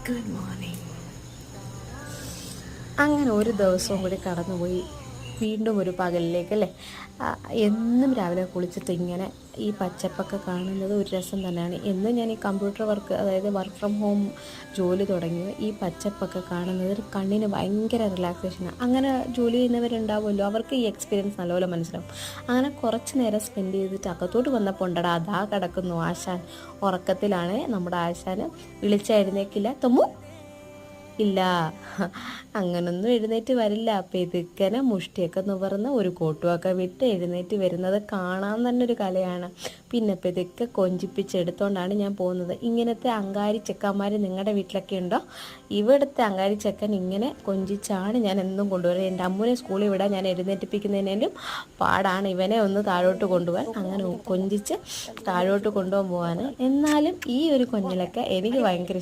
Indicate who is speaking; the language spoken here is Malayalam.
Speaker 1: Good morning. അങ്ങനെ ഒരു ദിവസവും കൂടി കടന്നുപോയി. വീണ്ടും ഒരു പകലിലേക്ക് അല്ലേ. എന്നും രാവിലെ കുളിച്ചിട്ട് ഇങ്ങനെ ഈ പച്ചപ്പൊക്കെ കാണുന്നത് ഒരു രസം തന്നെയാണ്. എന്നും ഞാൻ ഈ കമ്പ്യൂട്ടർ വർക്ക്, അതായത് വർക്ക് ഫ്രം ഹോം ജോലി തുടങ്ങിയത് ഈ പച്ചപ്പൊക്കെ കാണുന്നത് കണ്ണിന് ഭയങ്കര റിലാക്സേഷനാണ്. അങ്ങനെ ജോലി ചെയ്യുന്നവരുണ്ടാവുമല്ലോ, അവർക്ക് ഈ എക്സ്പീരിയൻസ് നല്ലപോലെ മനസ്സിലാവും. അങ്ങനെ കുറച്ച് നേരം സ്പെൻഡ് ചെയ്തിട്ട് അകത്തോട്ട് വന്നപ്പോൾ ഉണ്ടടാ, അതാ കിടക്കുന്നു ആശാൻ. ഉറക്കത്തിലാണ് നമ്മുടെ ആശാൻ. വിളിച്ചെഴുന്നേക്കില്ല. തൊമ്മു ഇല്ല, അങ്ങനൊന്നും എഴുന്നേറ്റ് വരില്ല. പെതുക്കനെ മുഷ്ടിയൊക്കെ നിവർന്ന് ഒരു കോട്ടുമൊക്കെ വിട്ട് എഴുന്നേറ്റ് വരുന്നത് കാണാൻ തന്നെ ഒരു കലയാണ്. പിന്നെ പെതുക്കെ കൊഞ്ചിപ്പിച്ചെടുത്തോണ്ടാണ് ഞാൻ പോകുന്നത്. ഇങ്ങനത്തെ അങ്കാരി ചെക്കന്മാർ നിങ്ങളുടെ വീട്ടിലൊക്കെ ഉണ്ടോ? ഇവിടുത്തെ അങ്കാരി ചെക്കൻ ഇങ്ങനെ കൊഞ്ചിച്ചാണ് ഞാൻ എന്നും കൊണ്ടുവരുന്നത്. എൻ്റെ അമ്മൂനെ സ്കൂളിൽ വിടാൻ ഞാൻ എഴുന്നേറ്റിപ്പിക്കുന്നതിനും പാടാണ് ഇവനെ ഒന്ന് താഴോട്ട് കൊണ്ടുപോകാൻ. അങ്ങനെ കൊഞ്ചിച്ച് താഴോട്ട് കൊണ്ടുപോകാൻ. എന്നാലും ഈ ഒരു കൊഞ്ഞിലൊക്കെ എനിക്ക് ഭയങ്കര